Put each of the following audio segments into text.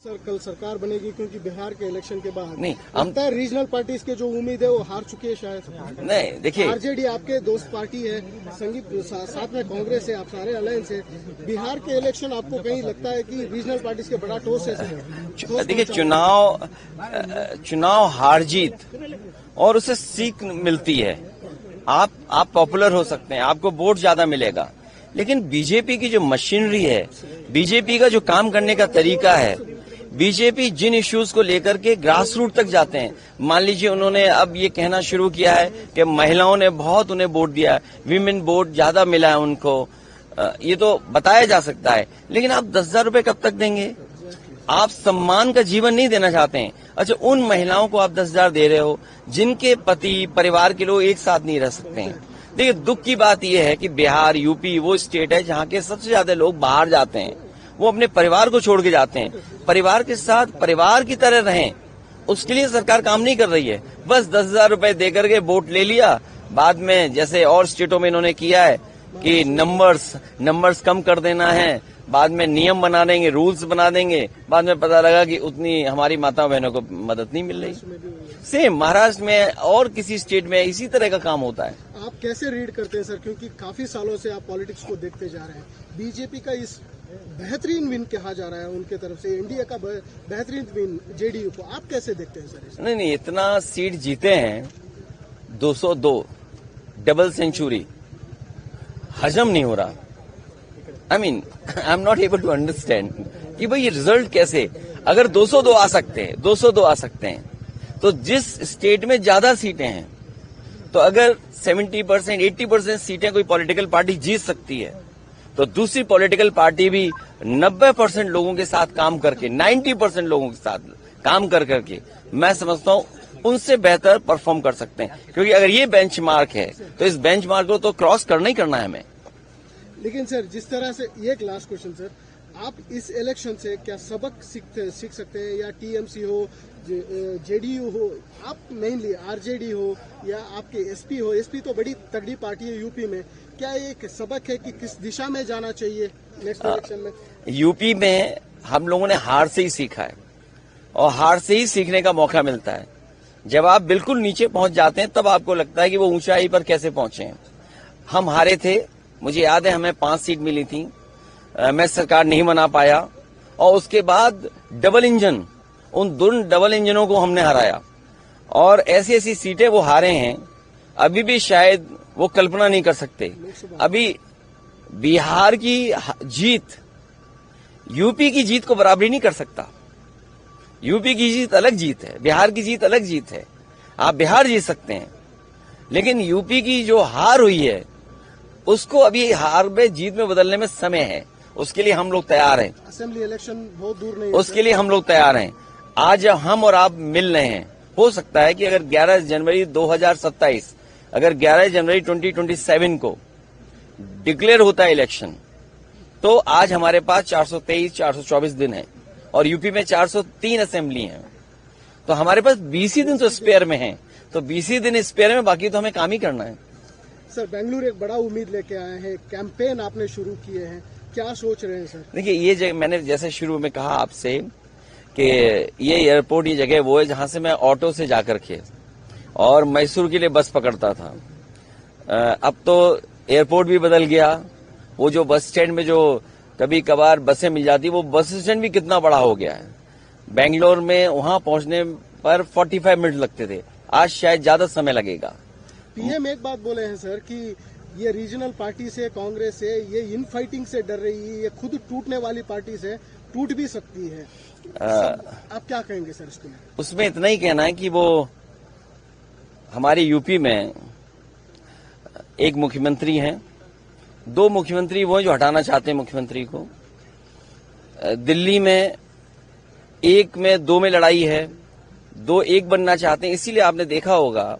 Sir कल सरकार बनेगी क्योंकि बिहार के इलेक्शन के बाद नहीं लगता है रीजनल पार्टीज के जो उम्मीद है वो हार चुकी है शायद। नहीं देखिए, आरजेडी आपके दोस्त पार्टी है, साथ में कांग्रेस है, आप सारे अलायंस है। बिहार के इलेक्शन आपको कहीं लगता है कि रीजनल पार्टीज के बड़ा ठोस है? देखिए चुनाव हार जीत और उससे सीख मिलती है। आप पॉपुलर हो सकते हैं, आपको वोट ज्यादा मिलेगा, लेकिन बीजेपी की जो मशीनरी है, बीजेपी का जो काम करने का तरीका है, बीजेपी जिन इश्यूज को लेकर के ग्रास रूट तक जाते हैं। मान लीजिए उन्होंने अब ये कहना शुरू किया है कि महिलाओं ने बहुत उन्हें वोट दिया है, विमेन वोट ज्यादा मिला है उनको, ये तो बताया जा सकता है, लेकिन आप 10,000 रुपए कब तक देंगे? आप सम्मान का जीवन नहीं देना चाहते हैं। अच्छा, उन महिलाओं को आप 10,000 दे रहे हो जिनके पति परिवार के लोग एक साथ नहीं रह सकते हैं। देखिए, दुख की बात यह है कि बिहार, यूपी वो स्टेट है जहां के सबसे ज्यादा लोग बाहर जाते हैं, वो अपने परिवार को छोड़ के जाते हैं। परिवार के साथ परिवार की तरह रहें, उसके लिए सरकार काम नहीं कर रही है। बस 10,000 रुपए देकर के वोट ले लिया, बाद में जैसे और स्टेटों में इन्होंने किया है कि नंबर्स कम कर देना है, बाद में नियम बना देंगे, रूल्स बना देंगे, बाद में पता लगा कि उतनी हमारी माता बहनों को मदद नहीं मिल रही। सेम महाराष्ट्र में और किसी स्टेट में इसी तरह का काम होता है। आप कैसे रीड करते हैं सर, क्योंकि काफी सालों से आप पॉलिटिक्स को देखते जा रहे हैं, बीजेपी का इस बेहतरीन विन कहा जा रहा है उनके तरफ से, इंडिया का बेहतरीन विन जेडीयू को, आप कैसे देखते हैं सर? नहीं, इतना सीट जीते हैं, 202 डबल सेंचुरी, हजम नहीं हो रहा। I am not able to understand कि भाई ये रिजल्ट कैसे, अगर 202 आ सकते हैं तो जिस स्टेट में ज्यादा सीटें हैं, तो अगर 70%, 80% सीटें कोई पॉलिटिकल पार्टी जीत सकती है, तो दूसरी पॉलिटिकल पार्टी भी 90% लोगों के साथ काम करके, 90% लोगों के साथ काम करके मैं समझता हूं उनसे बेहतर परफॉर्म कर सकते हैं। क्योंकि अगर ये बेंचमार्क है तो इस बेंचमार्क को तो क्रॉस करना ही करना है हमें। लेकिन सर, जिस तरह से, ये एक लास्ट क्वेश्चन सर, आप इस इलेक्शन से क्या सबक सीख सकते हैं, या टीएमसी हो, जेडीयू हो, आप मेनली आरजेडी हो, या आपके एसपी तो बड़ी तगड़ी पार्टी है यूपी में, क्या एक सबक है कि किस दिशा में जाना चाहिए नेक्स्ट इलेक्शन में? यूपी में हम लोगों ने हार से ही सीखा है, और हार से ही सीखने का मौका मिलता है। जब आप बिल्कुल नीचे पहुंच जाते हैं तब आपको लगता है कि वो ऊंचाई पर कैसे पहुंचे हैं। हम हारे थे, मुझे याद है, हमें 5 सीट मिली थी, मैं सरकार नहीं बना पाया, और उसके बाद डबल इंजन, उन दोनों डबल इंजनों को हमने हराया, और ऐसी ऐसी सीटें वो हारे हैं, अभी भी शायद वो कल्पना नहीं कर सकते। अभी बिहार की जीत यूपी की जीत को बराबरी नहीं कर सकता। यूपी की जीत अलग जीत है, बिहार की जीत अलग जीत है। आप बिहार जीत सकते हैं, लेकिन यूपी की जो हार हुई है उसको अभी हार में जीत में बदलने में समय है। उसके लिए हम लोग तैयार हैं। असेंबली इलेक्शन बहुत दूर नहीं है, उसके लिए हम लोग तैयार हैं। आज हम और आप मिल रहे हैं, हो सकता है कि अगर 11 जनवरी 2027, अगर 11 जनवरी 2027 को डिक्लेयर होता है इलेक्शन, तो आज हमारे पास 423, 424 दिन है, और यूपी में 403 असेंबली हैं, तो हमारे पास 20 ही दिन तो स्पेयर में है। तो 20 ही दिन स्पेयर में, बाकी तो हमें काम ही करना है। सर, बेंगलुरु एक बड़ा उम्मीद लेके आए हैं, कैंपेन आपने शुरू किए हैं, क्या सोच रहे हैं सर? देखिए, ये मैंने जैसे शुरू में कहा आपसे कि ये एयरपोर्ट, ये जगह वो है जहां से मैं ऑटो से जाकर के और मैसूर के लिए बस पकड़ता था। अब तो एयरपोर्ट भी बदल गया, वो जो बस स्टैंड में जो कभी कभार बसें मिल जाती, वो बस स्टैंड भी कितना बड़ा हो गया है। बेंगलोर में वहां पहुंचने पर 45 मिनट लगते थे, आज शायद ज्यादा समय लगेगा। पीएम एक बात बोले हैं सर कि ये रीजनल पार्टी से, कांग्रेस से, ये इन फाइटिंग से डर रही है, ये खुद टूटने वाली पार्टी से टूट भी सकती है। आप क्या कहेंगे सर इसके लिए? उसमें इतना ही कहना है कि वो हमारे यूपी में एक मुख्यमंत्री हैं, 2 मुख्यमंत्री वो हैं जो हटाना चाहते हैं मुख्यमंत्री को। दिल्ली में 1 में 2 में लड़ाई है, 2 1 बनना चाहते हैं। इसीलिए आपने देखा होगा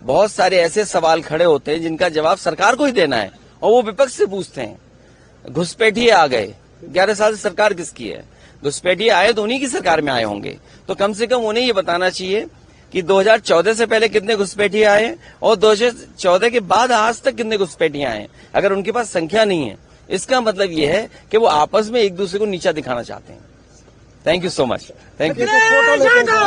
बहुत सारे ऐसे सवाल खड़े होते हैं जिनका जवाब सरकार को ही देना है, और वो विपक्ष से पूछते हैं। घुसपैठिए आ गए, 11 साल से सरकार किसकी है? घुसपैठिए आए तो उन्हीं की सरकार में आए होंगे, तो कम से कम उन्हें ये बताना चाहिए कि 2014 से पहले कितने घुसपैठिए आए और 2014 के बाद आज तक कितने घुसपैठिए आए। अगर उनके पास संख्या नहीं है, इसका मतलब ये है कि वो आपस में एक दूसरे को नीचा दिखाना चाहते हैं। Thank you so much, thank you. Photo लेते हैं।